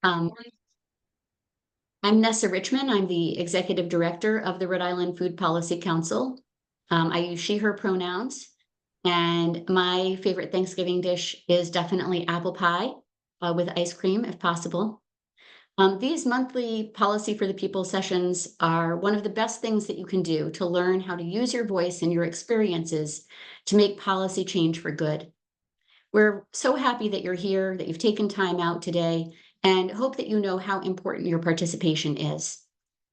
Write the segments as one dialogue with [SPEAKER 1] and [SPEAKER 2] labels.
[SPEAKER 1] Um, I'm Nessa Richmond. I'm the Executive Director of the Rhode Island Food Policy Council. I use she, her pronouns. And my favorite Thanksgiving dish is definitely apple pie with ice cream, if possible. These monthly Policy for the People sessions are one of the best things that you can do to learn how to use your voice and your experiences to make policy change for good. We're so happy that you're here, that you've taken time out today, and hope that you know how important your participation is.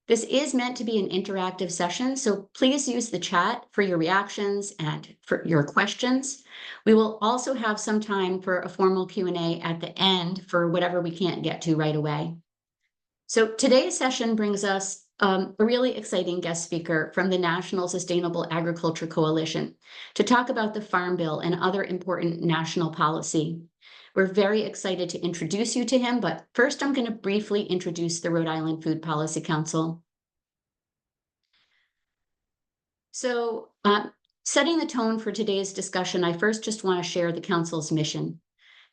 [SPEAKER 1] This is meant to be an interactive session, so please use the chat for your reactions and for your questions. We will also have some time for a formal Q&A at the end for whatever we can't get to right away. So today's session brings us a really exciting guest speaker from the National Sustainable Agriculture Coalition to talk about the Farm Bill and other important national policy. We're very excited to introduce you to him, but first I'm going to briefly introduce the Rhode Island Food Policy Council. So setting the tone for today's discussion, I first just want to share the council's mission: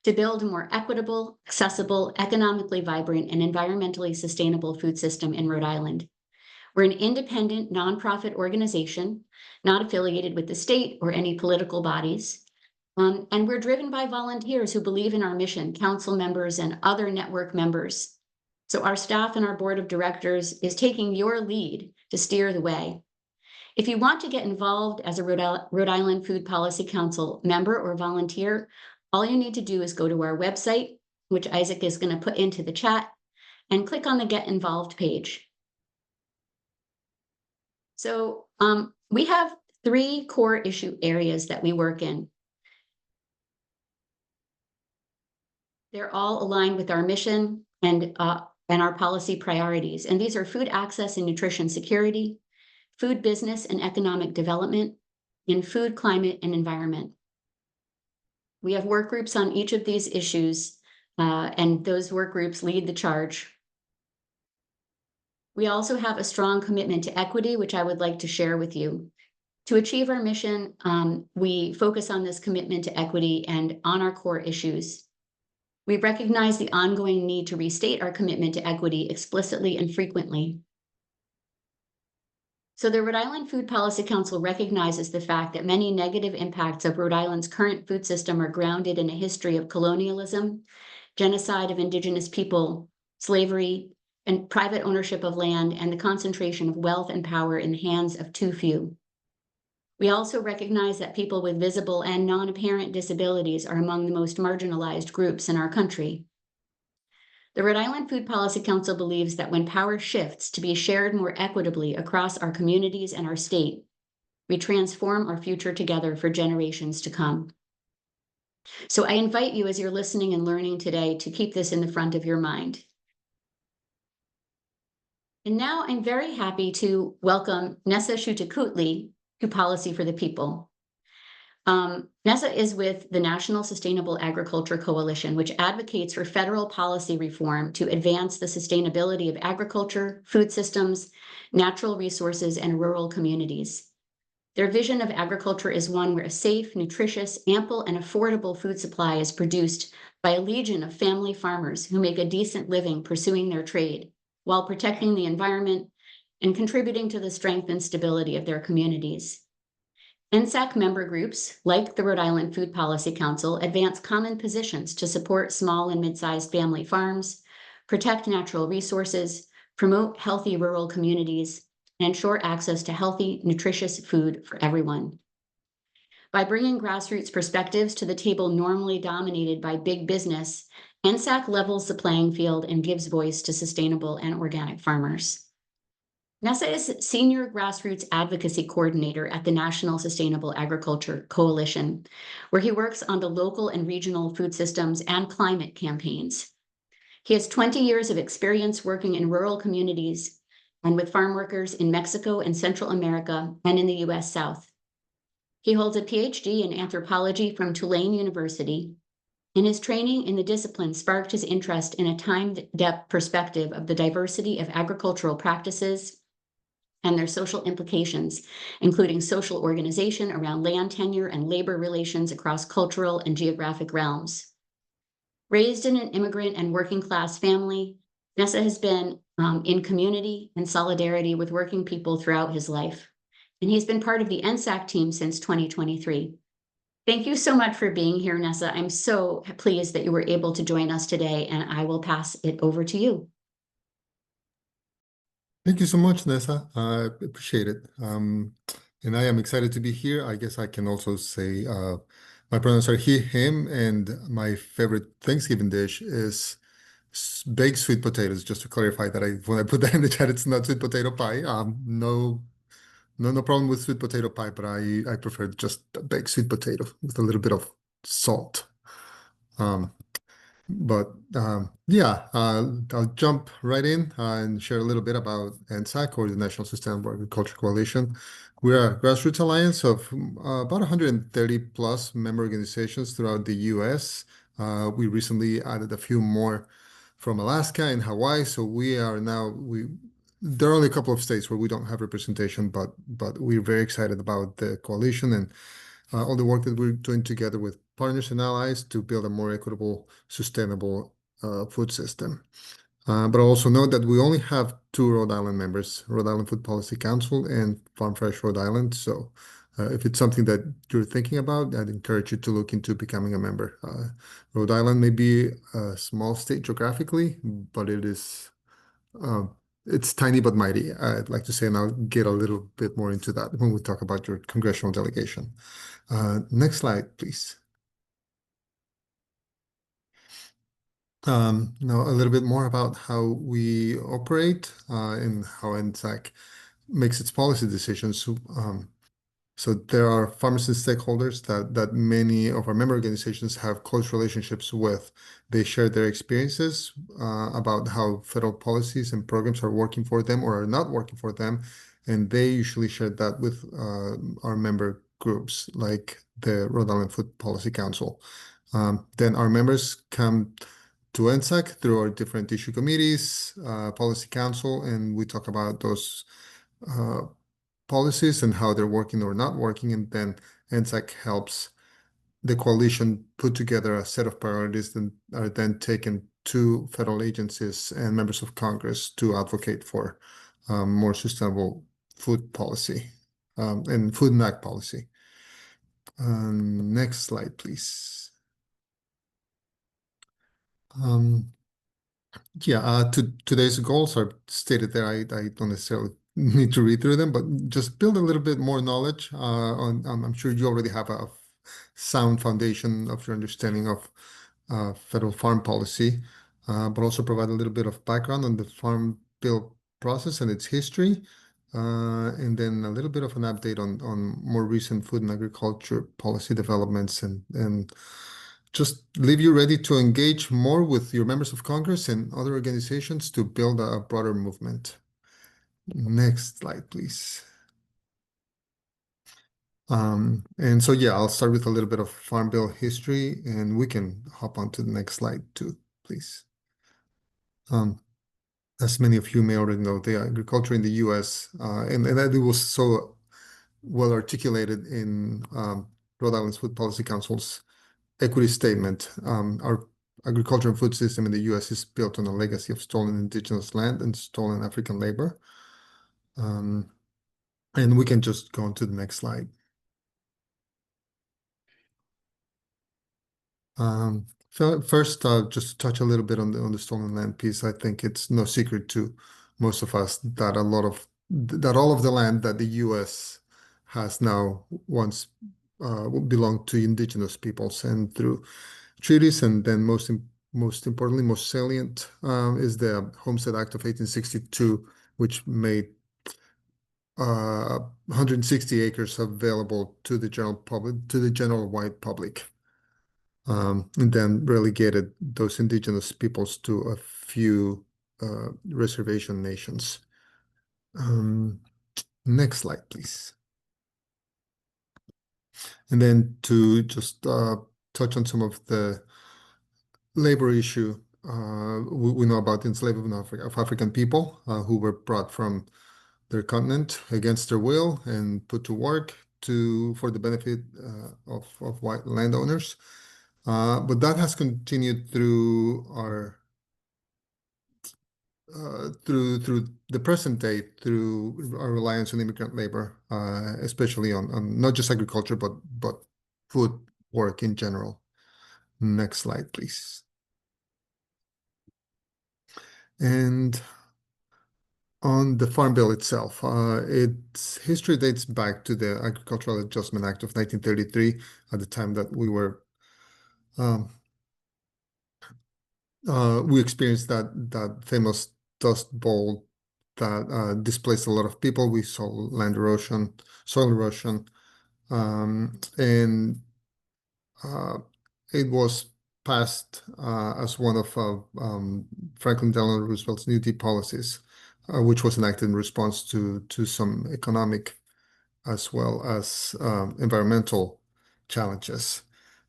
[SPEAKER 1] to build a more equitable, accessible, economically vibrant, and environmentally sustainable food system in Rhode Island. We're an independent nonprofit organization, not affiliated with the state or any political bodies. And we're driven by volunteers who believe in our mission, council members and other network members. So our staff and our board of directors is taking your lead to steer the way. If you want to get involved as a Rhode Island Food Policy Council member or volunteer, all you need to do is go to our website, which Isaac is going to put into the chat, and click on the Get Involved page. So we have 3 core issue areas that we work in. They're all aligned with our mission and our policy priorities. And these are food access and nutrition security, food business and economic development, and food, climate, and environment. We have work groups on each of these issues, and those work groups lead the charge. We also have a strong commitment to equity, which I would like to share with you. To achieve our mission, we focus on this commitment to equity and on our core issues. We recognize the ongoing need to restate our commitment to equity explicitly and frequently. So the Rhode Island Food Policy Council recognizes the fact that many negative impacts of Rhode Island's current food system are grounded in a history of colonialism, genocide of Indigenous people, slavery, and private ownership of land, and the concentration of wealth and power in the hands of too few. We also recognize that people with visible and non-apparent disabilities are among the most marginalized groups in our country. The Rhode Island Food Policy Council believes that when power shifts to be shared more equitably across our communities and our state, we transform our future together for generations to come. So I invite you, as you're listening and learning today, to keep this in the front of your mind. And now I'm very happy to welcome Nessa Shutakutli to Policy for the People. Nessa is with the National Sustainable Agriculture Coalition, which advocates for federal policy reform to advance the sustainability of agriculture, food systems, natural resources, and rural communities. Their vision of agriculture is one where a safe, nutritious, ample, and affordable food supply is produced by a legion of family farmers who make a decent living pursuing their trade while protecting the environment and contributing to the strength and stability of their communities. NSAC member groups, like the Rhode Island Food Policy Council, advance common positions to support small and mid-sized family farms, protect natural resources, promote healthy rural communities, and ensure access to healthy, nutritious food for everyone. By bringing grassroots perspectives to the table normally dominated by big business, NSAC levels the playing field and gives voice to sustainable and organic farmers. Nessa is Senior Grassroots Advocacy Coordinator at the National Sustainable Agriculture Coalition, where he works on the local and regional food systems and climate campaigns. He has 20 years of experience working in rural communities and with farm workers in Mexico and Central America and in the US South. He holds a PhD in anthropology from Tulane University, and his training in the discipline sparked his interest in a time-depth perspective of the diversity of agricultural practices and their social implications, including social organization around land tenure and labor relations across cultural and geographic realms. Raised in an immigrant and working class family, Nessa has been in community and solidarity with working people throughout his life. And he's been part of the NSAC team since 2023. Thank you so much for being here, Nessa. I'm so pleased that you were able to join us today, and I will pass it over to you.
[SPEAKER 2] Thank you so much, Nessa. I appreciate it. And I am excited to be here. I guess I can also say my pronouns are he, him, and my favorite Thanksgiving dish is baked sweet potatoes. Just to clarify that when I put that in the chat, it's not sweet potato pie. No problem with sweet potato pie, but I prefer just baked sweet potato with a little bit of salt. Um, but yeah, I'll jump right in and share a little bit about NSAC, or the National Sustainable Agriculture Coalition. We're a grassroots alliance of about 130 plus member organizations throughout the US. We recently added a few more from Alaska and Hawaii. So there are only a couple of states where we don't have representation, but we're very excited about the coalition and all the work that we're doing together with partners and allies to build a more equitable, sustainable food system. But also note that we only have two Rhode Island members, Rhode Island Food Policy Council and Farm Fresh Rhode Island. So if it's something that you're thinking about, I'd encourage you to look into becoming a member. Rhode Island may be a small state geographically, but it's tiny but mighty, I'd like to say, and I'll get a little bit more into that when we talk about your congressional delegation. Next slide, please. Now, a little bit more about how we operate and how NSAC makes its policy decisions. So there are farmers and stakeholders that many of our member organizations have close relationships with. They share their experiences about how federal policies and programs are working for them or are not working for them, and they usually share that with our member groups, like the Rhode Island Food Policy Council. Then our members come to NSAC through our different issue committees, policy council, and we talk about those policies and how they're working or not working. And then NSAC helps the coalition put together a set of priorities that are then taken to federal agencies and members of Congress to advocate for more sustainable food policy and food and ag policy. Next slide, please. Yeah, today's goals are stated there. I don't necessarily need to read through them, but just build a little bit more knowledge I'm sure you already have a sound foundation of your understanding of federal farm policy, but also provide a little bit of background on the Farm Bill process and its history, and then a little bit of an update on more recent food and agriculture policy developments and just leave you ready to engage more with your members of Congress and other organizations to build a broader movement. Next slide, please. And so, yeah, I'll start with a little bit of Farm Bill history, and we can hop on to the next slide too, please. As many of you may already know, the agriculture in the U.S., and that it was so well articulated in Rhode Island's Food Policy Council's equity statement. Our agriculture and food system in the U.S. is built on a legacy of stolen indigenous land and stolen African labor. And we can just go on to the next slide. So first, just to touch a little bit on the stolen land piece. I think it's no secret to most of us that all of the land that the U.S. has now once belonged to indigenous peoples, and through treaties, and then most importantly, most salient is the Homestead Act of 1862, which made 160 acres available to the general public, to the general white public, and then relegated those indigenous peoples to a few reservation nations. Next slide, please. And then to just touch on some of the labor issue, we know about the enslavement of African people who were brought from their continent against their will and put to work for the benefit of white landowners. But that has continued through our through the present day, through our reliance on immigrant labor, especially on not just agriculture, but food work in general. Next slide, please. And on the Farm Bill itself, its history dates back to the Agricultural Adjustment Act of 1933, at the time that um, we experienced that famous Dust Bowl that displaced a lot of people. We saw land erosion, soil erosion, and uh, it was passed as one of Franklin Delano Roosevelt's New Deal policies, which was enacted in response to some economic as well as environmental challenges.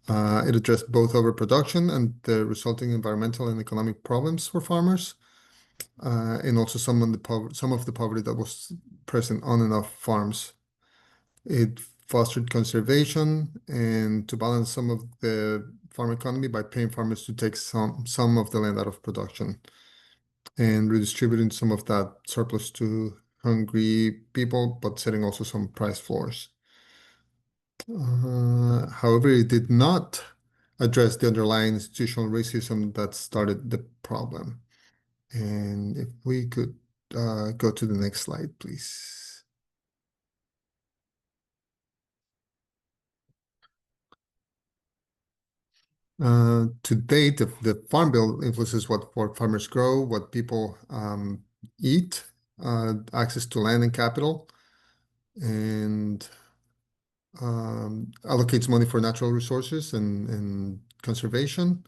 [SPEAKER 2] It addressed both overproduction and the resulting environmental and economic problems for farmers, and also some of the poverty that was present on and off farms. It fostered conservation and to balance some of the farm economy by paying farmers to take some of the land out of production and redistributing some of that surplus to hungry people, but setting also some price floors. However, it did not address the underlying institutional racism that started the problem. And if we could go to the next slide, please. To date, the Farm Bill influences what farmers grow, what people eat, access to land and capital, and allocates money for natural resources and conservation.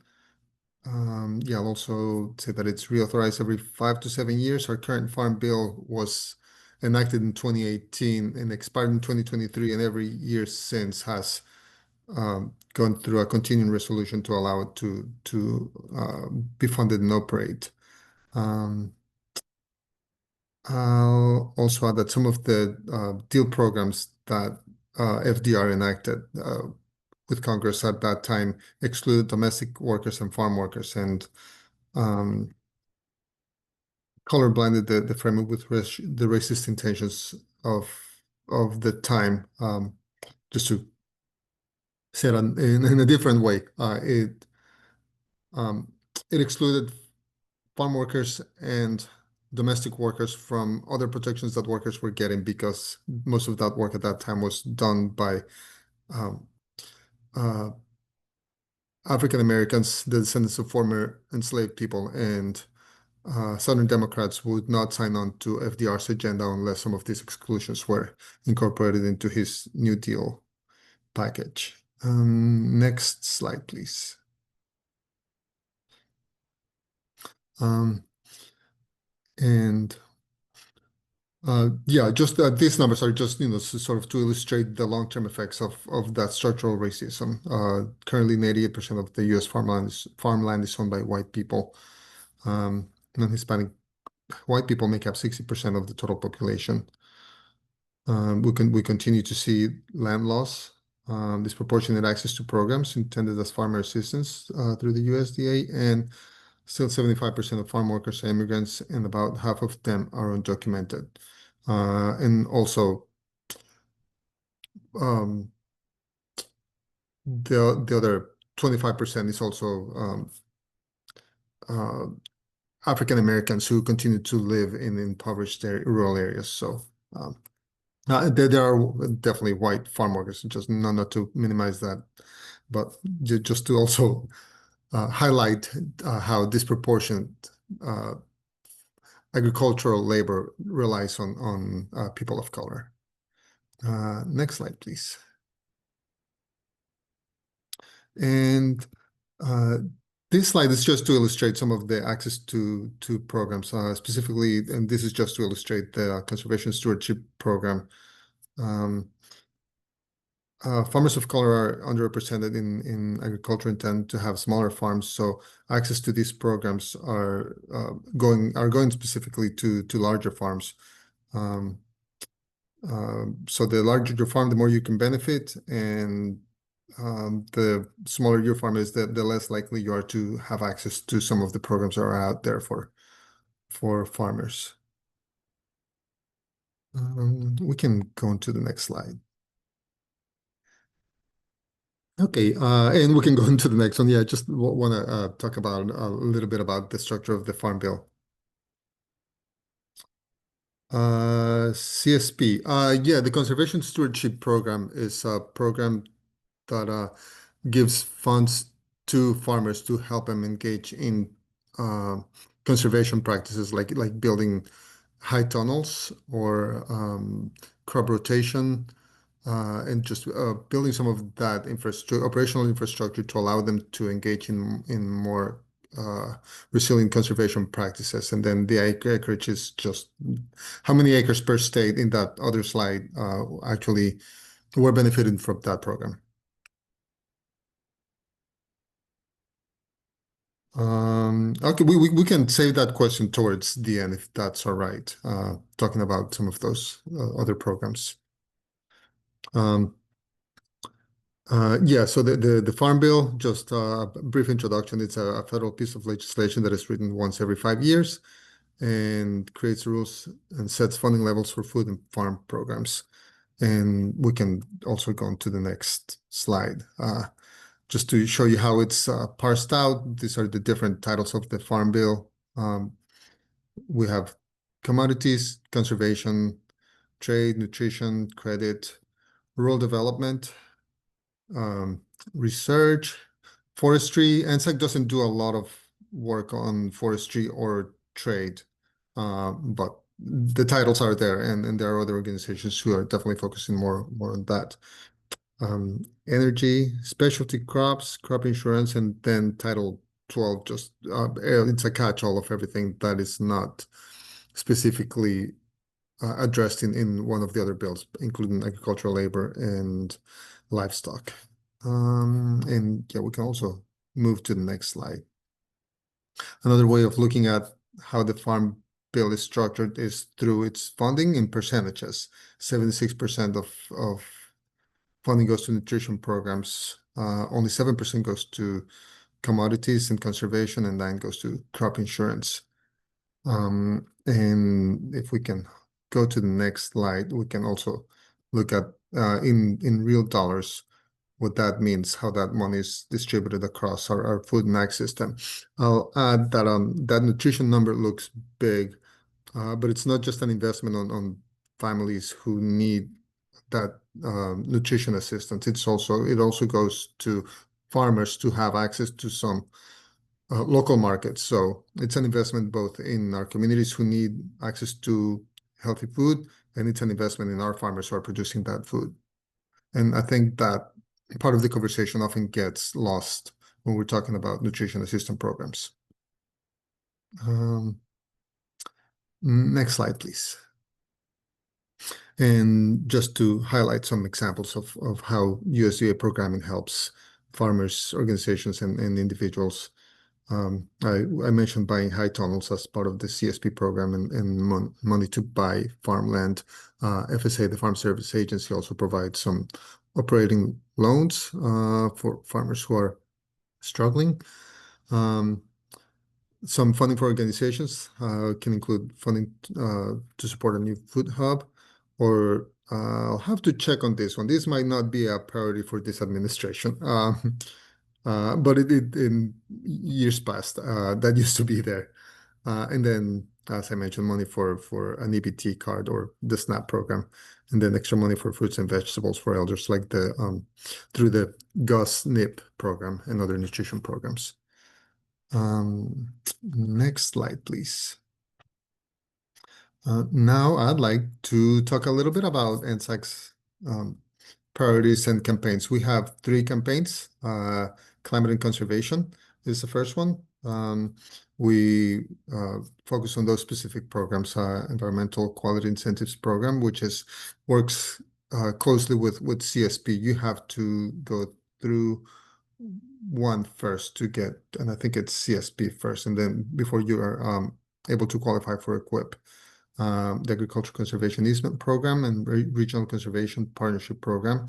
[SPEAKER 2] Yeah, I'll also say that it's reauthorized every 5 to 7 years. Our current Farm Bill was enacted in 2018 and expired in 2023, and every year since has gone through a continuing resolution to allow it to be funded and operate. I'll also add that some of the deal programs that FDR enacted with Congress at that time excluded domestic workers and farm workers, and colorblinded the framework with the racist intentions of the time. Just to say it in a different way, um, it excluded farm workers and domestic workers from other protections that workers were getting, because most of that work at that time was done by um, uh, African Americans, the descendants of former enslaved people, and Southern Democrats would not sign on to FDR's agenda unless some of these exclusions were incorporated into his New Deal package. Next slide, please. And yeah, just these numbers are just sort of to illustrate the long-term effects of that structural racism. Currently, 98% of the U.S. farmland is owned by white people. Non-Hispanic white people make up 60% of the total population. We continue to see land loss, disproportionate access to programs intended as farmer assistance through the USDA, and still 75% of farm workers are immigrants, and about half of them are undocumented. And also, the other 25% is also African Americans who continue to live in impoverished rural areas. So there are definitely white farm workers, just not to minimize that, but just to also highlight how disproportionate agricultural labor relies on people of color. Next slide, please. And this slide is just to illustrate some of the access to programs, specifically, and this is just to illustrate the Conservation Stewardship Program. Farmers of color are underrepresented in agriculture and tend to have smaller farms, so access to these programs are going specifically to larger farms. So the larger your farm, the more you can benefit, and the smaller your farm is, the less likely you are to have access to some of the programs that are out there for farmers. We can go on to the next slide. Okay, and we can go into the next one. Yeah, just want to talk about a little bit about the structure of the Farm Bill. CSP. Yeah, the Conservation Stewardship Program is a program that gives funds to farmers to help them engage in uh, conservation practices like building high tunnels or crop rotation, and just building some of that infrastructure, operational infrastructure to allow them to engage in more resilient conservation practices. And then the acreage is just how many acres per state in that other slide actually were benefited from that program. Okay, we can save that question towards the end if that's all right, talking about some of those other programs. Yeah, so the Farm Bill, just a brief introduction. It's a federal piece of legislation that is written once every 5 years and creates rules and sets funding levels for food and farm programs. And we can also go on to the next slide. Just to show you how it's parsed out. These are the different titles of the Farm Bill. We have commodities, conservation, trade, nutrition, credit, rural development, research, forestry. NSAC doesn't do a lot of work on forestry or trade, but the titles are there, and there are other organizations who are definitely focusing more on that. Energy, specialty crops, crop insurance, and then Title 12, just it's a catch-all of everything that is not specifically addressed in one of the other bills, including agricultural labor and livestock. And yeah, we can also move to the next slide. Another way of looking at how the Farm Bill is structured is through its funding in percentages. 76% of funding goes to nutrition programs. Only 7% goes to commodities and conservation, and 9 goes to crop insurance. And if we can go to the next slide, we can also look at in real dollars what that means, how that money is distributed across our food and ag system. I'll add that that nutrition number looks big, but it's not just an investment on families who need that nutrition assistance. It also goes to farmers to have access to some local markets. So it's an investment both in our communities who need access to healthy food, and it's an investment in our farmers who are producing that food. And I think that part of the conversation often gets lost when we're talking about nutrition assistance programs. Next slide, please. And just to highlight some examples of how USDA programming helps farmers, organizations, and individuals. I mentioned buying high tunnels as part of the CSP program and money to buy farmland. FSA, the Farm Service Agency, also provides some operating loans for farmers who are struggling. Some funding for organizations can include funding to support a new food hub, or I'll have to check on this one. This might not be a priority for this administration, but in years past, that used to be there. And then, as I mentioned, money for an EBT card or the SNAP program, and then extra money for fruits and vegetables for elders, like through the GOS-NIP program and other nutrition programs. Next slide, please. Now I'd like to talk a little bit about NSAC's priorities and campaigns. We have 3 campaigns. Climate and conservation is the first one. We focus on those specific programs. Environmental Quality Incentives Program, which works closely with CSP. You have to go through one first to get, and I think it's CSP first, and then before you are able to qualify for EQIP. The Agricultural Conservation Easement Program and Regional Conservation Partnership Program.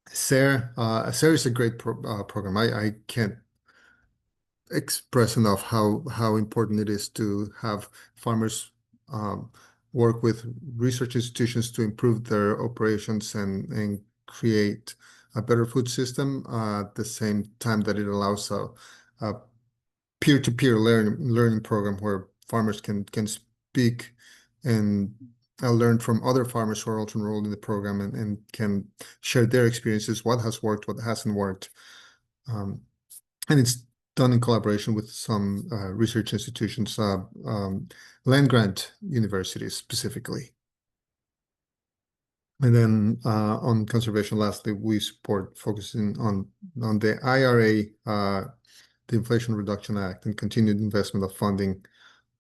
[SPEAKER 2] SARE is a great program. I can't express enough how important it is to have farmers um, work with research institutions to improve their operations and create a better food system at the same time that it allows a peer-to-peer learning program where farmers can speak and learn from other farmers who are also enrolled in the program and can share their experiences, what has worked, what hasn't worked. Um, and it's done in collaboration with some research institutions, land-grant universities specifically. And then on conservation, lastly, we support focusing on the IRA, the Inflation Reduction Act, and continued investment of funding,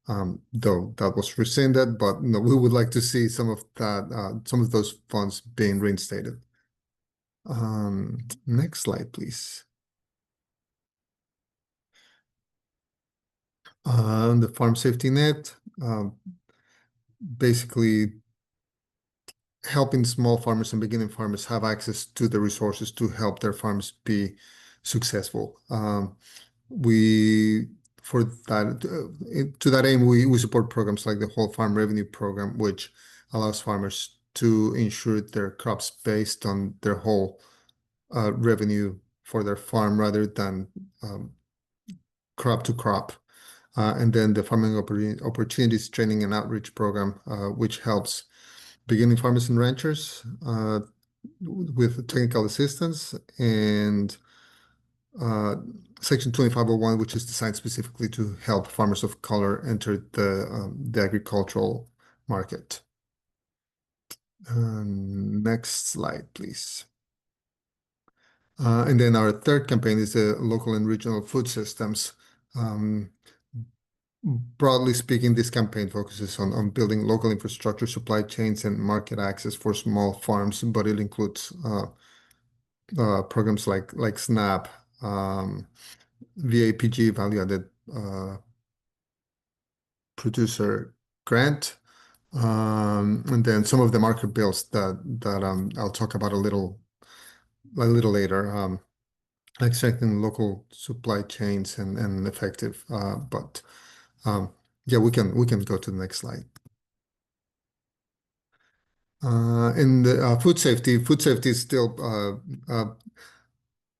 [SPEAKER 2] though that was rescinded, but we would like to see some of that, some of those funds being reinstated. Next slide, please. The farm safety net, basically helping small farmers and beginning farmers have access to the resources to help their farms be successful. We, for that, to that aim, we support programs like the Whole Farm Revenue Program, which allows farmers to insure their crops based on their whole revenue for their farm rather than crop to crop. And then the Farming Opportunities Training and Outreach Program, which helps beginning farmers and ranchers with technical assistance, and Section 2501, which is designed specifically to help farmers of color enter the agricultural market. Next slide, please. And then our third campaign is the local and regional food systems. Broadly speaking, this campaign focuses on building local infrastructure, supply chains, and market access for small farms, but it includes programs like SNAP, VAPG, Value Added Producer Grant, and then some of the market bills that I'll talk about a little later, like strengthening local supply chains and effective. But yeah, we can go to the next slide. In the food safety is still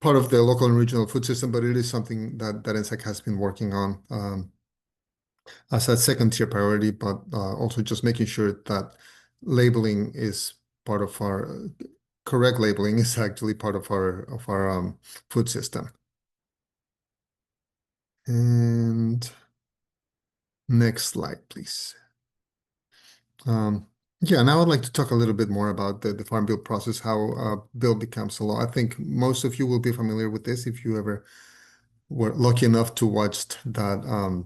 [SPEAKER 2] part of the local and regional food system, but it is something that NSAC has been working on as a second-tier priority, but also just making sure that labeling is part of our correct labeling is actually part of our food system. And next slide, please. Yeah, now I'd like to talk a little bit more about the Farm Bill process, how a bill becomes a law. I think most of you will be familiar with this if you ever were lucky enough to watch that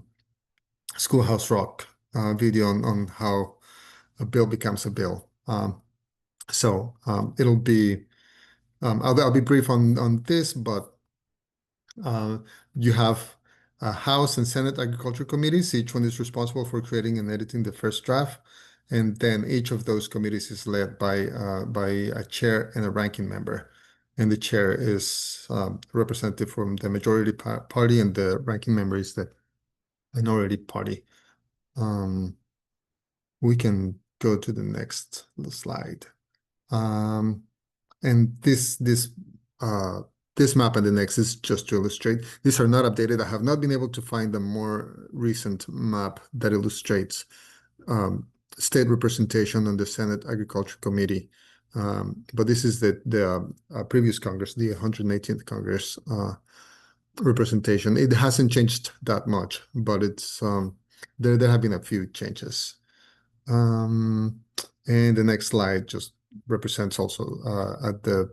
[SPEAKER 2] Schoolhouse Rock video on how a bill becomes a bill. So it'll be I'll be brief on this, but you have House and Senate Agriculture Committees. Each one is responsible for creating and editing the first draft, and then each of those committees is led by a chair and a ranking member, and the chair is representative from the majority party, and the ranking member is the minority party. We can go to the next slide. And this map and the next is just to illustrate. These are not updated. I have not been able to find a more recent map that illustrates state representation on the Senate Agriculture Committee. But this is the previous Congress, the 118th Congress representation. It hasn't changed that much, but it's there have been a few changes. And the next slide just represents also at the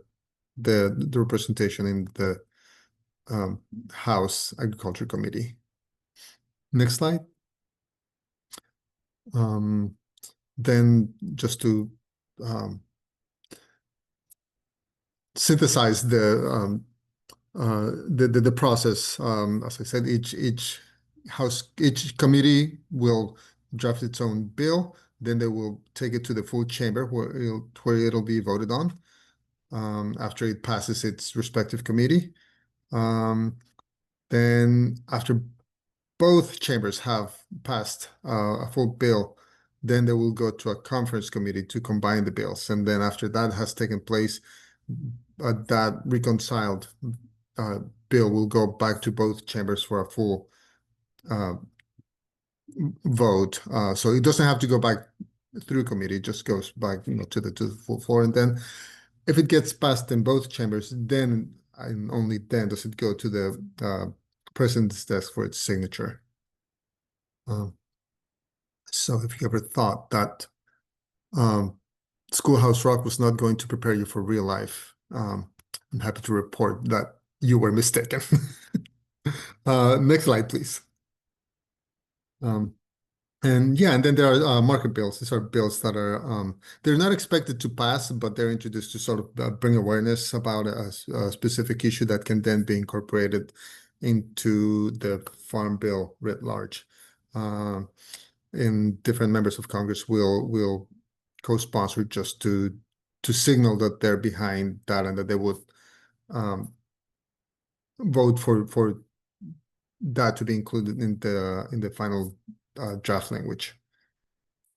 [SPEAKER 2] representation in the House Agriculture Committee. Next slide. Then just to synthesize the process, as I said, each committee will draft its own bill. Then they will take it to the full chamber where it'll be voted on. after it passes its respective committee. Then after both chambers have passed a full bill, then they will go to a conference committee to combine the bills. And then after that has taken place, that reconciled bill will go back to both chambers for a full vote. So it doesn't have to go back through committee, it just goes back, to the full floor. And then if it gets passed in both chambers, then and only then does it go to the president's desk for its signature. So if you ever thought that Schoolhouse Rock was not going to prepare you for real life, I'm happy to report that you were mistaken. Next slide, please. And then there are market bills. These are bills that are they're not expected to pass, but they're introduced to sort of bring awareness about a specific issue that can then be incorporated into the Farm Bill writ large. And different members of Congress will co-sponsor just to signal that they're behind that and that they would vote for that to be included in the final draft language.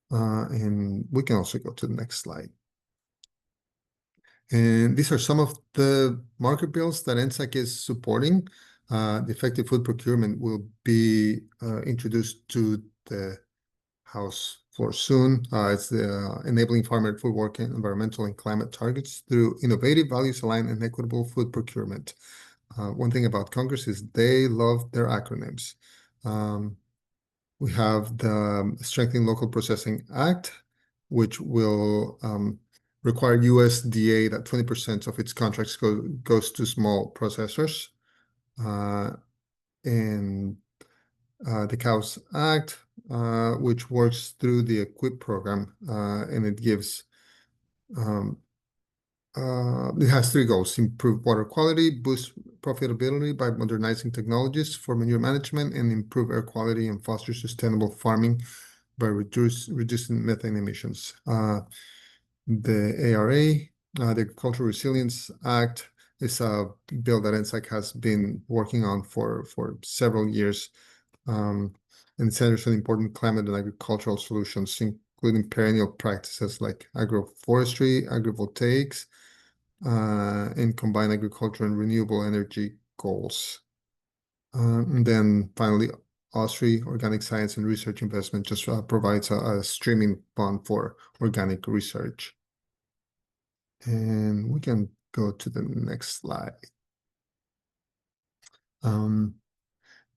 [SPEAKER 2] And we can also go to the next slide. And these are some of the market bills that NSAC is supporting. The effective food procurement will be introduced to the House floor soon. It's the enabling farmer food work and environmental and climate targets through innovative, values-aligned, and equitable food procurement. One thing about Congress is they love their acronyms. We have the Strengthening Local Processing Act, which will require USDA that 20% of its contracts goes to small processors. And the COWS Act, which works through the EQUIP program, and it gives it has three goals: improve water quality, boost profitability by modernizing technologies for manure management, and improve air quality and foster sustainable farming by reducing methane emissions. The ARA, the Agricultural Resilience Act, is a bill that NSAC has been working on for several years. And it centers on important climate and agricultural solutions, including perennial practices like agroforestry, agrivoltaics, and combined agriculture and renewable energy goals. And then finally, OSRI, Organic Science and Research Investment, just provides a streaming fund for organic research. And we can go to the next slide.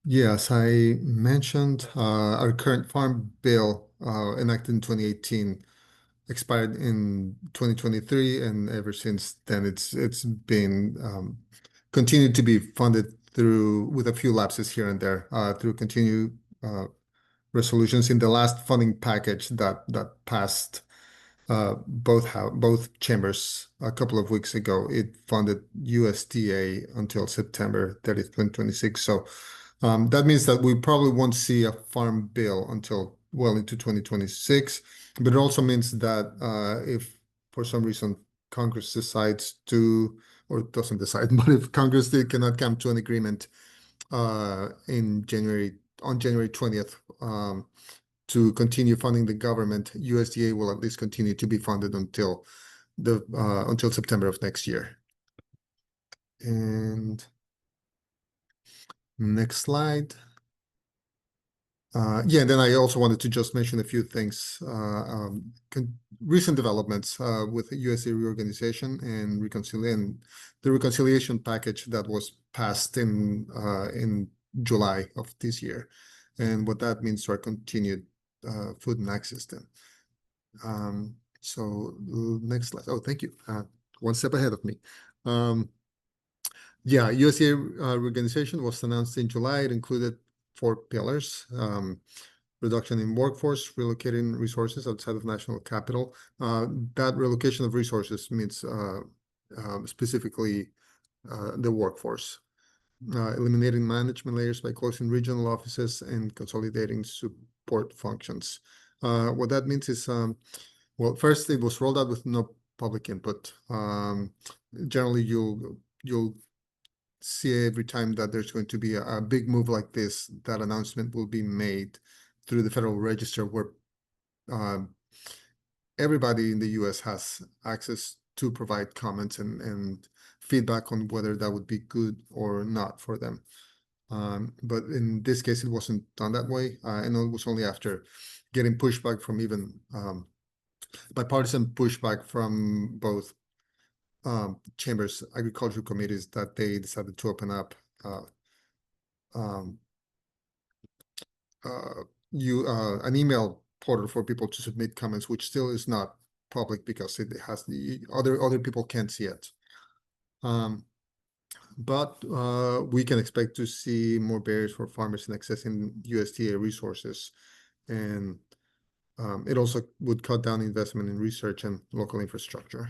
[SPEAKER 2] Yes, I mentioned our current Farm Bill enacted in 2018 expired in 2023, and ever since then it's been continued to be funded through with a few lapses here and there through continued resolutions. In the last funding package that passed both chambers a couple of weeks ago, it funded USDA until September 30th, 2026. So that means that we probably won't see a Farm Bill until well into 2026. But it also means that if for some reason Congress decides to, or doesn't decide, but if Congress cannot come to an agreement on January 20th to continue funding the government, USDA will at least continue to be funded until September of next year. And next slide. And then I also wanted to just mention a few things, recent developments with the USDA reorganization and the reconciliation package that was passed in July of this year, and what that means to our continued food and ag system. So next slide. Oh, thank you. One step ahead of me. USDA reorganization was announced in July. It included 4 pillars: reduction in workforce, relocating resources outside of national capital. That relocation of resources means specifically the workforce. Eliminating management layers by closing regional offices and consolidating support functions. What that means is, well, first it was rolled out with no public input. Generally, you'll see every time that there's going to be a big move like this, that announcement will be made through the Federal Register, where everybody in the US has access to provide comments and feedback on whether that would be good or not for them. But in this case, it wasn't done that way. And it was only after getting pushback from even bipartisan pushback from both chambers, agricultural committees, that they decided to open up um, an email portal for people to submit comments, which still is not public because it has the other people can't see it. But we can expect to see more barriers for farmers in accessing USDA resources, and it also would cut down investment in research and local infrastructure.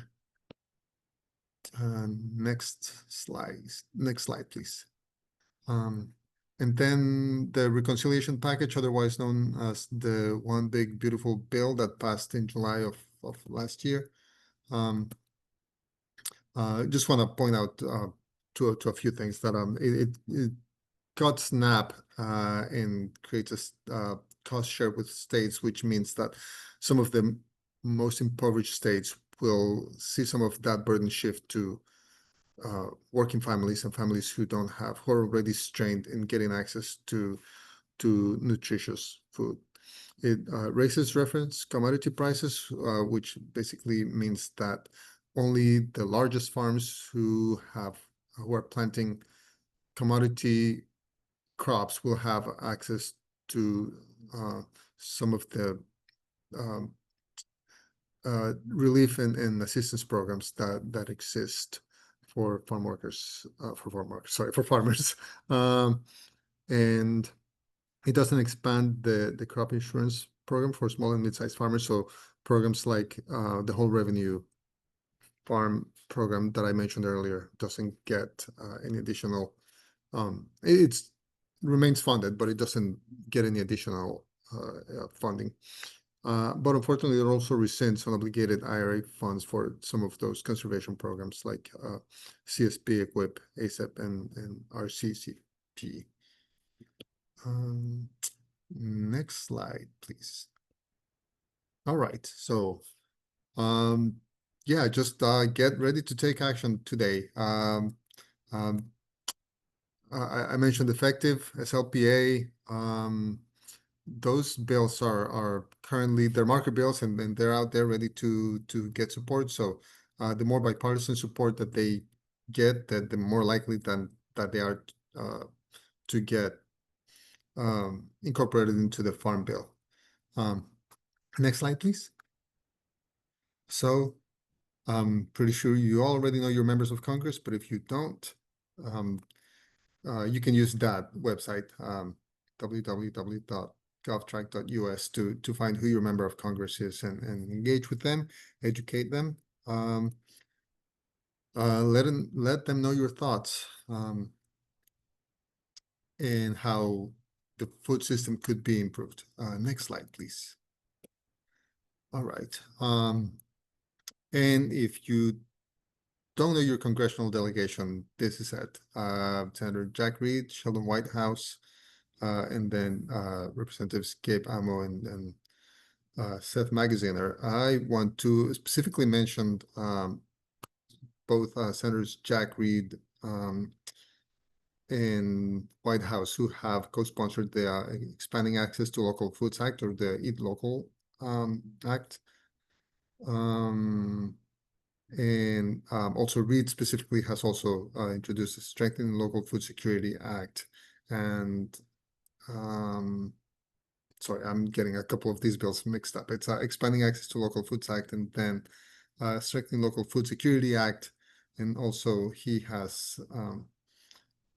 [SPEAKER 2] Next slide, please. And then the reconciliation package, otherwise known as the One Big Beautiful Bill that passed in July of last year. Just want to point out to a few things that it got SNAP and creates a cost share with states, which means that some of the most impoverished states will see some of that burden shift to working families and families who are already strained in getting access to nutritious food. It raises reference commodity prices, which basically means that only the largest farms who are planting commodity crops will have access to some of the relief and assistance programs that exist for farmers. And it doesn't expand the crop insurance program for small and mid-sized farmers. So programs like the whole revenue farm program that I mentioned earlier doesn't get any additional. It remains funded, but it doesn't get any additional funding. But unfortunately, it also rescinds unobligated IRA funds for some of those conservation programs like CSP, EQIP, ASAP, and RCCP. Next slide, please. All right, so yeah, just get ready to take action today. I mentioned effective SLPA. Those bills are currently, they're market bills, and they're out there ready to get support. So the more bipartisan support that they get, the more likely that they are to get incorporated into the Farm Bill. Next slide, please. So I'm pretty sure you already know your members of Congress, but if you don't, you can use that website, www.govtrack.us, to find who your member of Congress is and engage with them, educate them, let them know your thoughts and how the food system could be improved. Next slide, please. All right. And if you don't know your congressional delegation, this is it. Senator Jack Reed, Sheldon Whitehouse, and then Representatives Gabe Amo and Seth Magaziner. I want to specifically mention both Senators Jack Reed and Whitehouse, who have co-sponsored the Expanding Access to Local Foods Act, or the Eat Local Act. And also Reed specifically has also introduced the Strengthening Local Food Security Act. And sorry, I'm getting a couple of these bills mixed up. It's Expanding Access to Local Foods Act, and then Strengthening Local Food Security Act. And also he has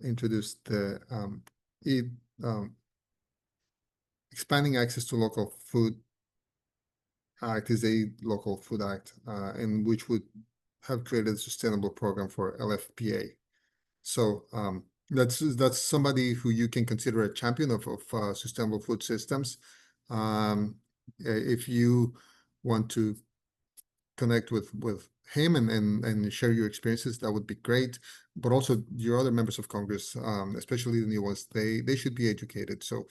[SPEAKER 2] introduced the Expanding Access to Local Food Act is a local food act, and which would have created a sustainable program for LFPA. So that's somebody who you can consider a champion of sustainable food systems. If you want to connect with him and share your experiences, that would be great. But also your other members of Congress, especially the new ones, they should be educated. So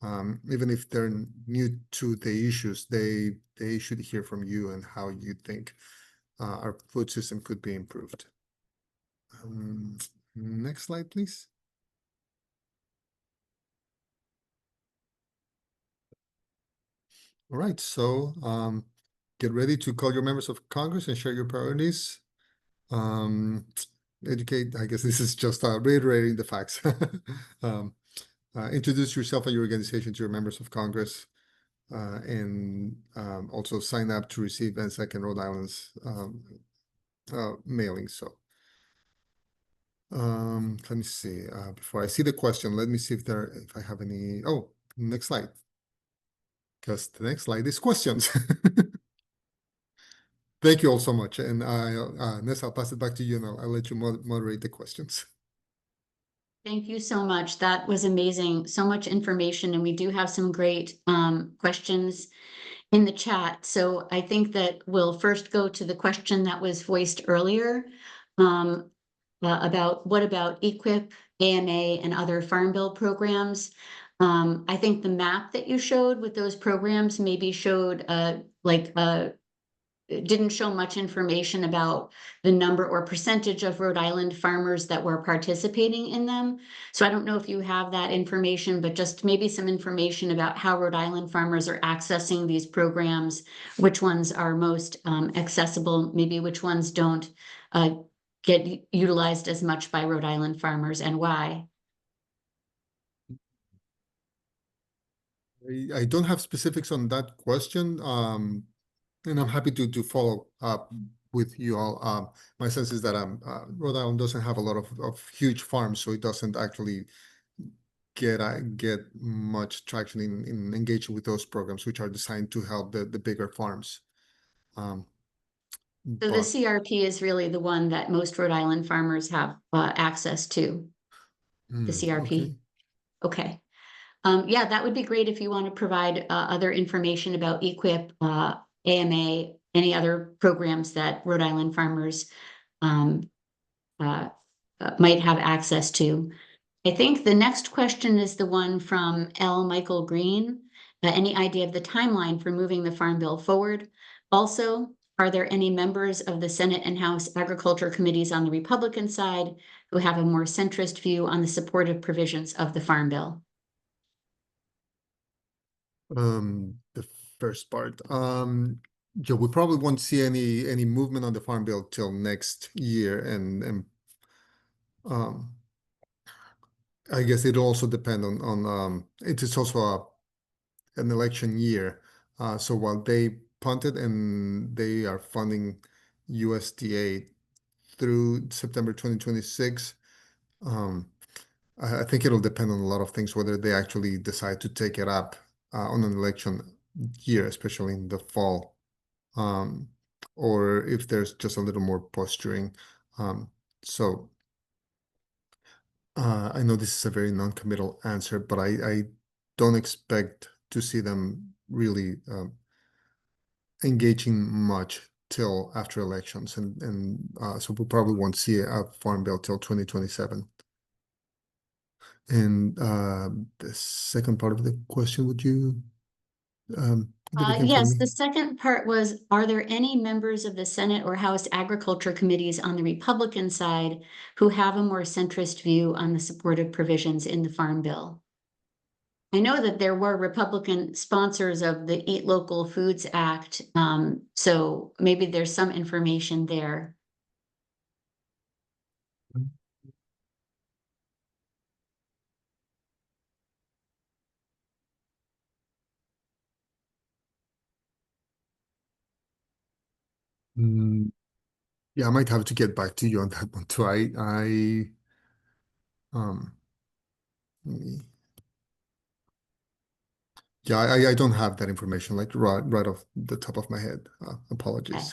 [SPEAKER 2] even if they're new to the issues, they should hear from you and how you think our food system could be improved. Next slide, please. All right, so get ready to call your members of Congress and share your priorities. Educate, I guess this is just reiterating the facts. Introduce yourself and your organization to your members of Congress, and also sign up to receive NSAC and Rhode Island's mailing. So let me see. Before I see the question, let me see if I have any. Oh, next slide. Because the next slide is questions. Thank you all so much. And Nessa, I'll pass it back to you, and I'll let you moderate the questions.
[SPEAKER 1] Thank you so much. That was amazing. So much information, and we do have some great questions in the chat. So I think that we'll first go to the question that was voiced earlier about what about EQIP, AMA, and other Farm Bill programs. I think the map that you showed with those programs maybe showed didn't show much information about the number or percentage of Rhode Island farmers that were participating in them. So I don't know if you have that information, but just maybe some information about how Rhode Island farmers are accessing these programs, which ones are most accessible, maybe which ones don't get utilized as much by Rhode Island farmers, and why.
[SPEAKER 2] I don't have specifics on that question. And I'm happy to follow up with you all. My sense is that Rhode Island doesn't have a lot of huge farms, so it doesn't actually get much traction in engaging with those programs, which are designed to help the bigger farms.
[SPEAKER 1] So the CRP is really the one that most Rhode Island farmers have access to, the CRP. Okay. Yeah, that would be great if you want to provide other information about EQIP, AMA, any other programs that Rhode Island farmers might have access to. I think the next question is the one from L. Michael Green. Any idea of the timeline for moving the Farm Bill forward? Also, are there any members of the Senate and House Agriculture Committees on the Republican side who have a more centrist view on the supportive provisions of the Farm Bill?
[SPEAKER 2] The first part. Yeah, we probably won't see any movement on the Farm Bill till next year, and I guess it'll also depend on it is also an election year. So while they punted and they are funding USDA through September 2026, I think it'll depend on a lot of things, whether they actually decide to take it up on an election year, especially in the fall, or if there's just a little more posturing. So I know this is a very non-committal answer, but I don't expect to see them really engaging much till after elections, and so we probably won't see a Farm Bill till 2027. And the second part of the question, would you give it again for
[SPEAKER 1] Yes,
[SPEAKER 2] me?
[SPEAKER 1] the second part was, are there any members of the Senate or House Agriculture Committees on the Republican side who have a more centrist view on the supportive provisions in the Farm Bill? I know that there were Republican sponsors of the Eat Local Foods Act, so maybe there's some information there.
[SPEAKER 2] Yeah, I might have to get back to you on that one too. Um, yeah, I don't have that information like right off the top of my head. Apologies.
[SPEAKER 1] Okay.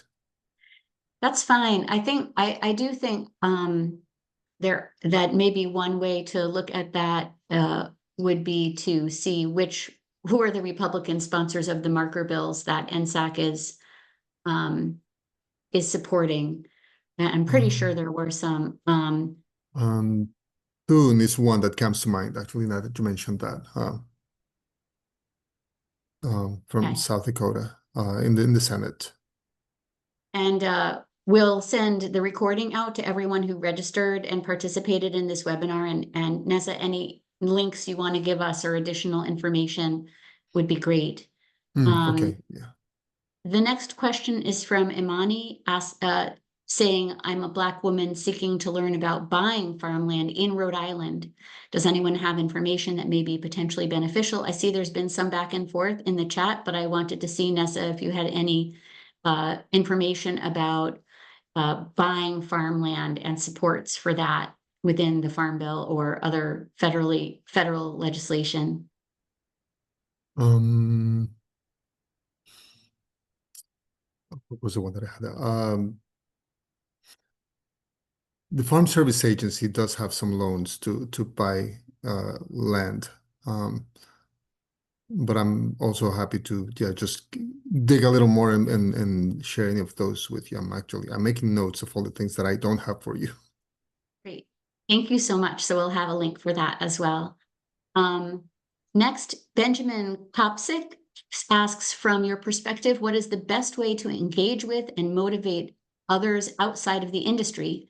[SPEAKER 1] That's fine. I do think that maybe one way to look at that would be to see who are the Republican sponsors of the marker bills that NSAC is is supporting? I'm pretty sure there were some.
[SPEAKER 2] Um, Thun is one that comes to mind, actually, now that you mentioned that, from
[SPEAKER 1] Okay.
[SPEAKER 2] South Dakota, in the Senate.
[SPEAKER 1] And we'll send the recording out to everyone who registered and participated in this webinar. And Nessa, any links you want to give us or additional information would be great.
[SPEAKER 2] Okay, yeah.
[SPEAKER 1] The next question is from Imani, saying, I'm a Black woman seeking to learn about buying farmland in Rhode Island. Does anyone have information that may be potentially beneficial? I see there's been some back and forth in the chat, but I wanted to see, Nessa, if you had any information about buying farmland and supports for that within the Farm Bill or other federal legislation.
[SPEAKER 2] Um, what was the one that I had? The Farm Service Agency does have some loans to buy land. But I'm also happy to, yeah, just dig a little more and share any of those with you. I'm making notes of all the things that I don't have for you.
[SPEAKER 1] Great. Thank you so much. So we'll have a link for that as well. Next, Benjamin Kopsik asks, from your perspective, what is the best way to engage with and motivate others outside of the industry,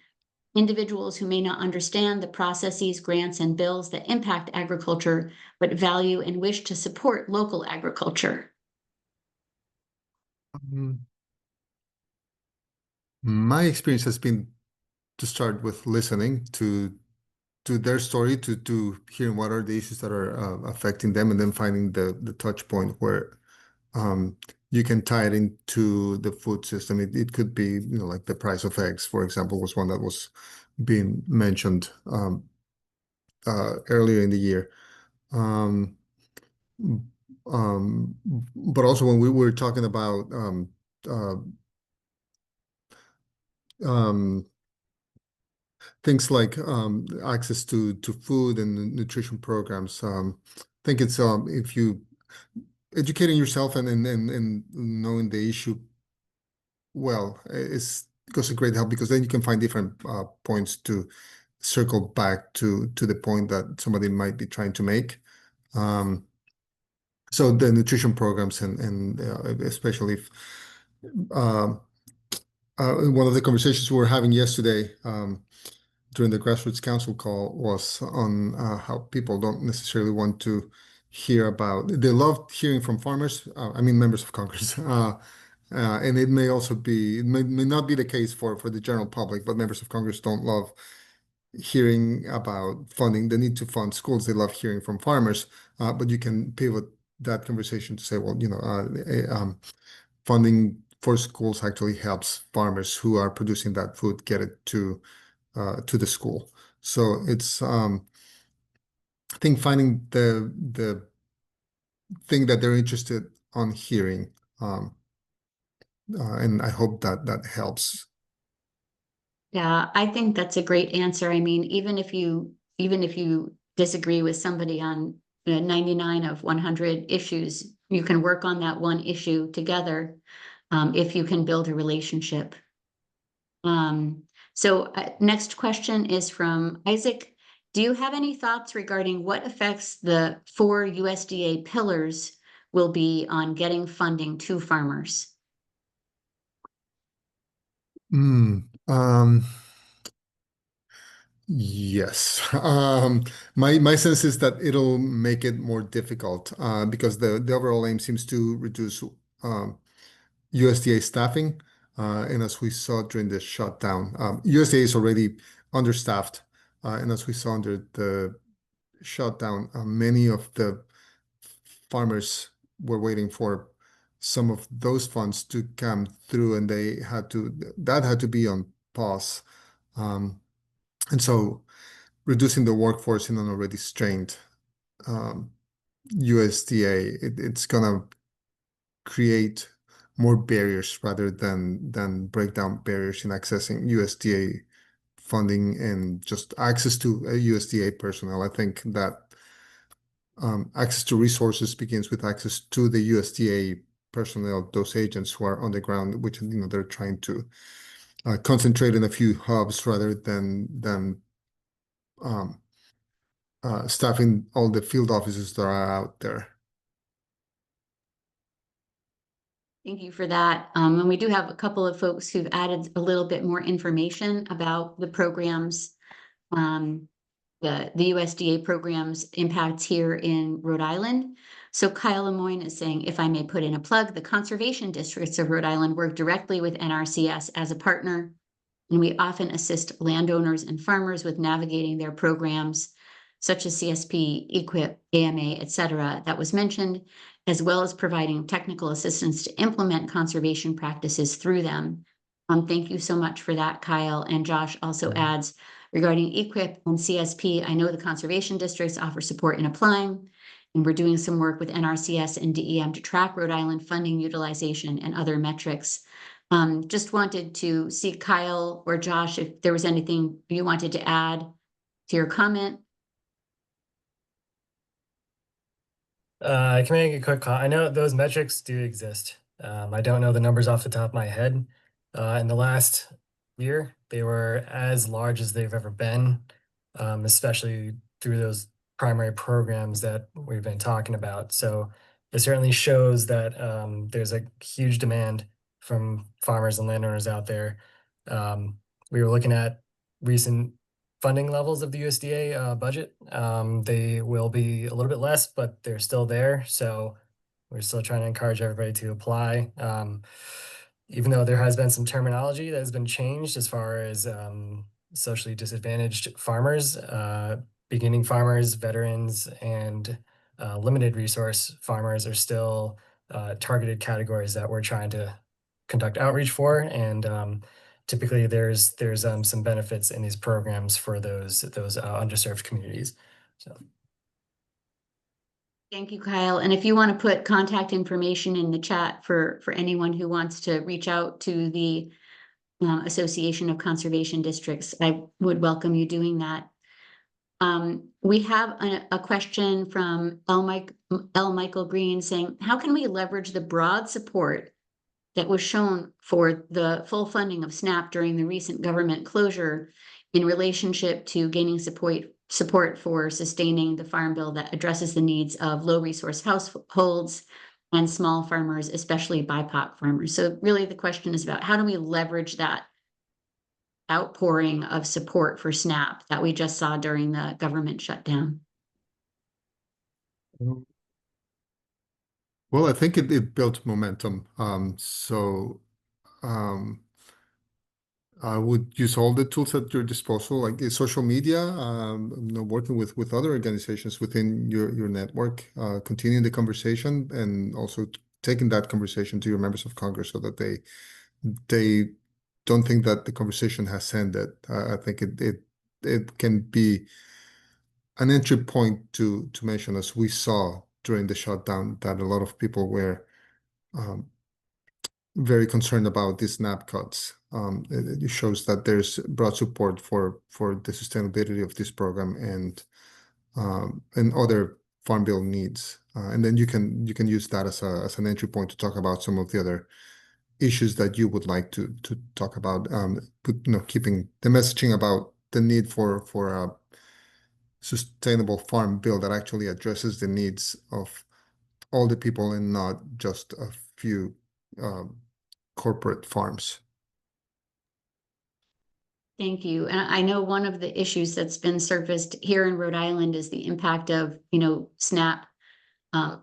[SPEAKER 1] individuals who may not understand the processes, grants, and bills that impact agriculture, but value and wish to support local agriculture?
[SPEAKER 2] Um, My experience has been to start with listening to their story, to hearing what are the issues that are affecting them, and then finding the touch point where um, you can tie it into the food system. It could be, like the price of eggs, for example, was one that was being mentioned earlier in the year. Um, but also when we were talking about uh, um, things like access to food and nutrition programs, I think it's if you educating yourself and knowing the issue well is goes a great help, because then you can find different points to circle back to the point that somebody might be trying to make. Um, so the nutrition programs and especially if um, one of the conversations we were having yesterday during the grassroots council call was on how people don't necessarily want to hear about. They love hearing from farmers. I mean, members of Congress. And it may also be, it may not be the case for the general public, but members of Congress don't love hearing about funding, the need to fund schools. They love hearing from farmers, but you can pivot that conversation to say, well, funding for schools actually helps farmers who are producing that food get it to the school. So it's I think finding the thing that they're interested on hearing, and I hope that that helps.
[SPEAKER 1] Yeah, I think that's a great answer. I mean, even if you disagree with somebody on 99 of 100 issues, you can work on that one issue together, if you can build a relationship. So next question is from Isaac. Do you have any thoughts regarding what effects the 4 USDA pillars will be on getting funding to farmers?
[SPEAKER 2] Mm, yes. My sense is that it'll make it more difficult because the overall aim seems to reduce USDA staffing. And as we saw during the shutdown, USDA is already understaffed. And as we saw under the shutdown, many of the farmers were waiting for some of those funds to come through, and that had to be on pause. And so reducing the workforce in an already strained um, USDA, it's gonna create more barriers rather than break down barriers in accessing USDA funding and just access to USDA personnel. I think that access to resources begins with access to the USDA personnel, those agents who are on the ground, which they're trying to concentrate in a few hubs rather than um, staffing all the field offices that are out there.
[SPEAKER 1] Thank you for that. And we do have a couple of folks who've added a little bit more information about the programs, the USDA programs impacts here in Rhode Island. So Kyle Lemoyne is saying, if I may put in a plug, the conservation districts of Rhode Island work directly with NRCS as a partner, and we often assist landowners and farmers with navigating their programs, such as CSP, EQIP, AMA, et cetera, that was mentioned, as well as providing technical assistance to implement conservation practices through them. Thank you so much for that, Kyle. And Josh also adds, regarding EQIP and CSP, I know the conservation districts offer support in applying, and we're doing some work with NRCS and DEM to track Rhode Island funding utilization and other metrics. Just wanted to see, Kyle or Josh, if there was anything you wanted to add to your comment.
[SPEAKER 3] I can make a quick comment. I know those metrics do exist. I don't know the numbers off the top of my head. In the last year, they were as large as they've ever been, especially through those primary programs that we've been talking about. So it certainly shows that there's a huge demand from farmers and landowners out there. We were looking at recent funding levels of the USDA budget. They will be a little bit less, but they're still there. So we're still trying to encourage everybody to apply. Even though there has been some terminology that has been changed as far as socially disadvantaged farmers, beginning farmers, veterans, and limited resource farmers are still targeted categories that we're trying to conduct outreach for. And typically there's some benefits in these programs for those underserved communities. So.
[SPEAKER 1] Thank you, Kyle. And if you want to put contact information in the chat for anyone who wants to reach out to the Association of Conservation Districts, I would welcome you doing that. We have a question from L. Michael Green saying, how can we leverage the broad support that was shown for the full funding of SNAP during the recent government closure in relationship to gaining support for sustaining the farm bill that addresses the needs of low resource households and small farmers, especially BIPOC farmers? So really the question is about how do we leverage that outpouring of support for SNAP that we just saw during the government shutdown?
[SPEAKER 2] Well, I think it built momentum. I would use all the tools at your disposal, like social media, working with other organizations within your network, continuing the conversation, and also taking that conversation to your members of Congress so that they don't think that the conversation has ended. I think it can be an entry point to mention, as we saw during the shutdown, that a lot of people were very concerned about these SNAP cuts. It shows that there's broad support for the sustainability of this program and other farm bill needs. And then you can use that as an entry point to talk about some of the other issues that you would like to talk about. Keeping the messaging about the need for a sustainable farm bill that actually addresses the needs of all the people and not just a few corporate farms.
[SPEAKER 1] Thank you. And I know one of the issues that's been surfaced here in Rhode Island is the impact of, SNAP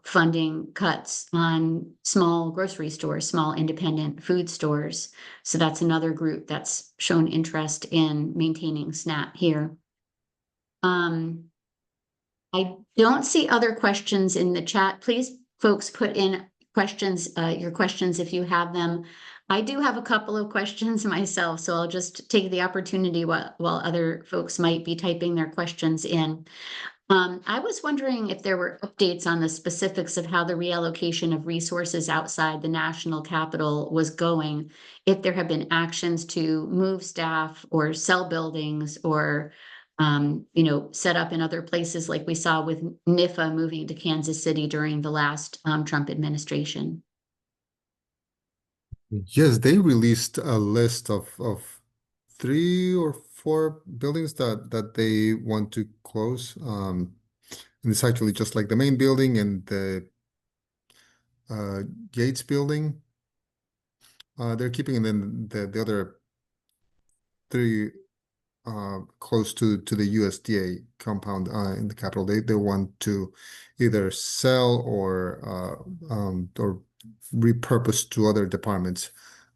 [SPEAKER 1] funding cuts on small grocery stores, small independent food stores. So that's another group that's shown interest in maintaining SNAP here. I don't see other questions in the chat. Please, folks, put in questions, your questions if you have them. I do have a couple of questions myself, so I'll just take the opportunity while other folks might be typing their questions in. I was wondering if there were updates on the specifics of how the reallocation of resources outside the national capital was going, if there have been actions to move staff or sell buildings or set up in other places like we saw with NIFA moving to Kansas City during the last Trump administration.
[SPEAKER 2] Yes, they released a list of 3 or 4 buildings that they want to close. And it's actually just like the main building and the Gates building. They're keeping, and then the other 3 close to the USDA compound in the capital. They want to either sell or repurpose to other departments.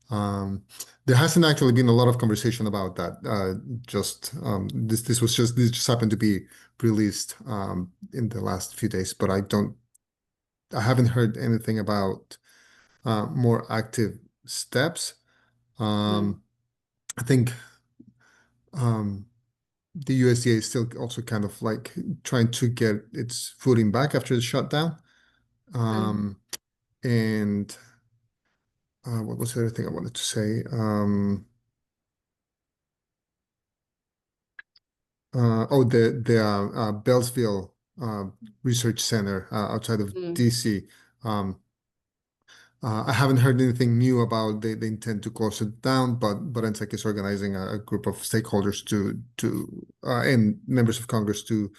[SPEAKER 2] There hasn't actually been a lot of conversation about that. This just happened to be released in the last few days, but I haven't heard anything about more active steps. I think the USDA is still also kind of like trying to get its footing back after the shutdown. And what was the other thing I wanted to say? The Bellsville Research Center outside of DC. I haven't heard anything new about they intend to close it down, but NSEC is organizing a group of stakeholders and members of Congress to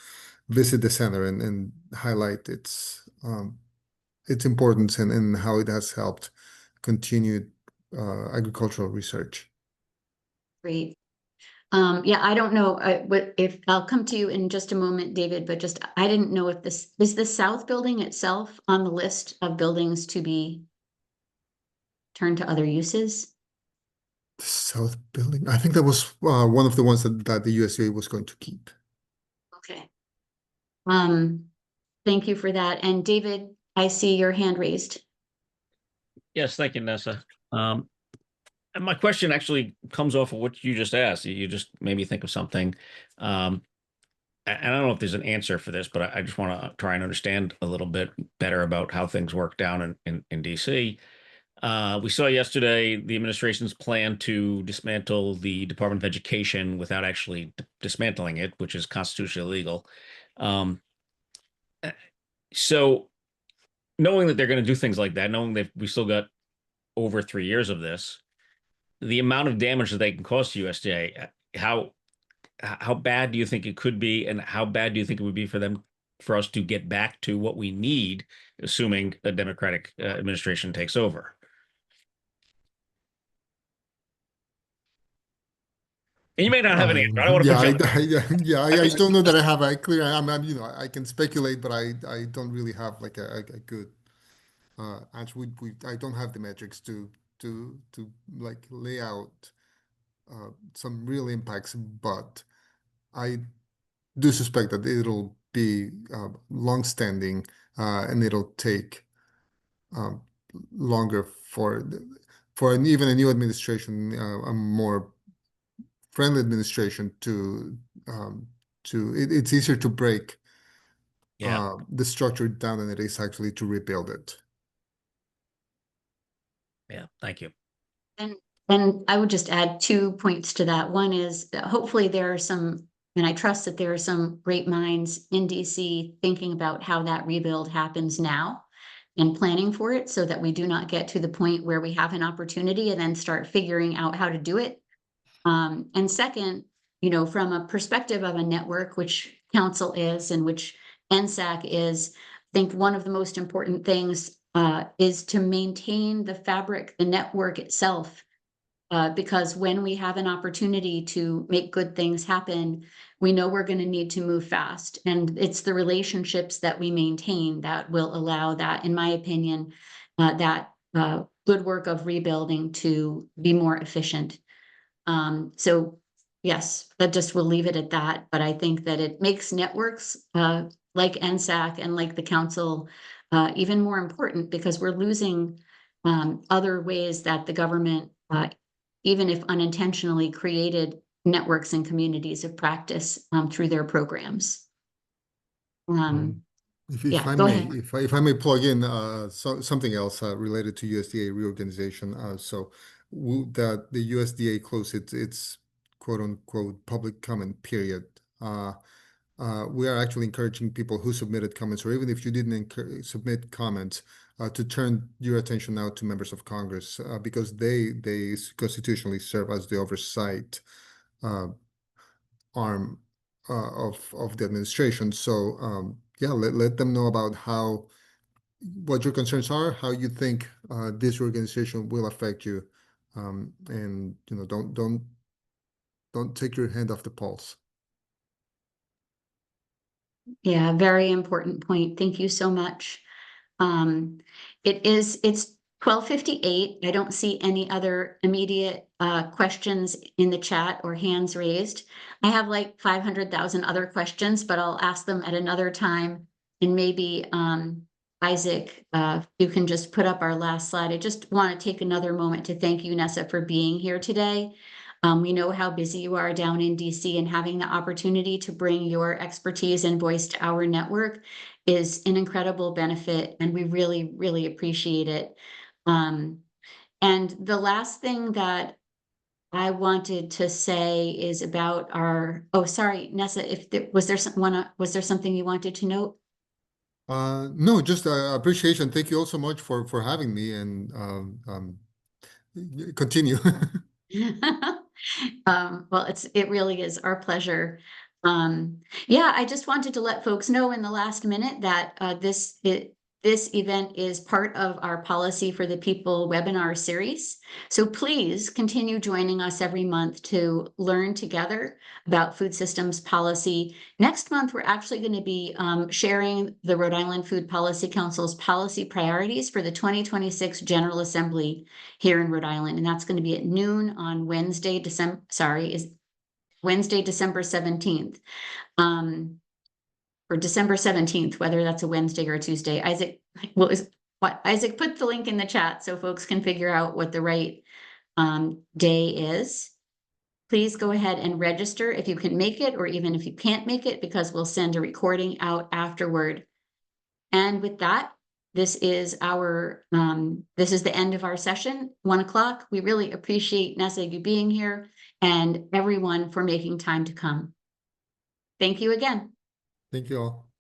[SPEAKER 2] visit the center and highlight its importance and how it has helped continued agricultural research.
[SPEAKER 1] Great. Yeah, I don't know if I'll come to you in just a moment, David, but just I didn't know if this is the South building itself on the list of buildings to be turned to other uses.
[SPEAKER 2] The South building, I think that was one of the ones that the USDA was going to keep.
[SPEAKER 1] Okay. Thank you for that. And David, I see your hand raised.
[SPEAKER 4] Yes, thank you, Nessa. And my question actually comes off of what you just asked. You just made me think of something. And I don't know if there's an answer for this, but I just want to try and understand a little bit better about how things work down in DC. We saw yesterday the administration's plan to dismantle the Department of Education without actually dismantling it, which is constitutionally illegal. So knowing that they're going to do things like that, knowing that we still got over 3 years of this, the amount of damage that they can cause to USDA, how bad do you think it could be, and how bad do you think it would be for us to get back to what we need, assuming a Democratic administration takes over? And you may not have an answer. I don't want to put you
[SPEAKER 2] I don't know that I have a clear. I can speculate, but I don't really have like a good answer. I don't have the metrics to like lay out some real impacts, but I do suspect that it'll be long-standing and it'll take longer for even a new administration, a more friendly administration it's easier to break the structure down than it is actually to rebuild it.
[SPEAKER 4] Yeah, thank you.
[SPEAKER 1] And I would just add 2 points to that. One is that hopefully there are some, and I trust that there are some great minds in DC thinking about how that rebuild happens now and planning for it so that we do not get to the point where we have an opportunity and then start figuring out how to do it. And second, from a perspective of a network, which council is and which NSAC is, I think one of the most important things is to maintain the fabric, the network itself. Because when we have an opportunity to make good things happen, we know we're going to need to move fast. And it's the relationships that we maintain that will allow that, in my opinion, that good work of rebuilding to be more efficient. So yes, that just will leave it at that. But I think that it makes networks like NSAC and like the council even more important because we're losing other ways that the government even if unintentionally, created networks and communities of practice through their programs.
[SPEAKER 2] If
[SPEAKER 1] Go ahead.
[SPEAKER 2] If I may plug in something else related to USDA reorganization, that the USDA closed its quote unquote public comment period we are actually encouraging people who submitted comments, or even if you didn't submit comments, to turn your attention now to members of Congress, because they constitutionally serve as the oversight arm of the administration. So yeah, let them know about what your concerns are, how you think this organization will affect you, and don't take your hand off the pulse.
[SPEAKER 1] Yeah, very important point. Thank you so much. It's 12:58. I don't see any other immediate questions in the chat or hands raised. I have like 500,000 other questions, but I'll ask them at another time. And maybe Isaac, you can just put up our last slide. I just want to take another moment to thank you, Nessa, for being here today. We know how busy you are down in DC, and having the opportunity to bring your expertise and voice to our network is an incredible benefit, and we really, really appreciate it. And the last thing that I wanted to say is about oh, sorry, Nessa, was there something you wanted to note?
[SPEAKER 2] No, just appreciation. Thank you all so much for having me, and continue.
[SPEAKER 1] Well, it really is our pleasure. Yeah, I just wanted to let folks know in the last minute that this event is part of our Policy for the People webinar series. So please continue joining us every month to learn together about food systems policy. Next month, we're actually going to be sharing the Rhode Island Food Policy Council's policy priorities for the 2026 General Assembly here in Rhode Island. And that's going to be at noon on Wednesday, December 17th. Or December 17th, whether that's a Wednesday or a Tuesday. Isaac put the link in the chat so folks can figure out what the right day is. Please go ahead and register if you can make it, or even if you can't make it, because we'll send a recording out afterward. And with that, this is the end of our session, 1 o'clock. We really appreciate, Nessa, you being here, and everyone for making time to come. Thank you again.
[SPEAKER 2] Thank you all.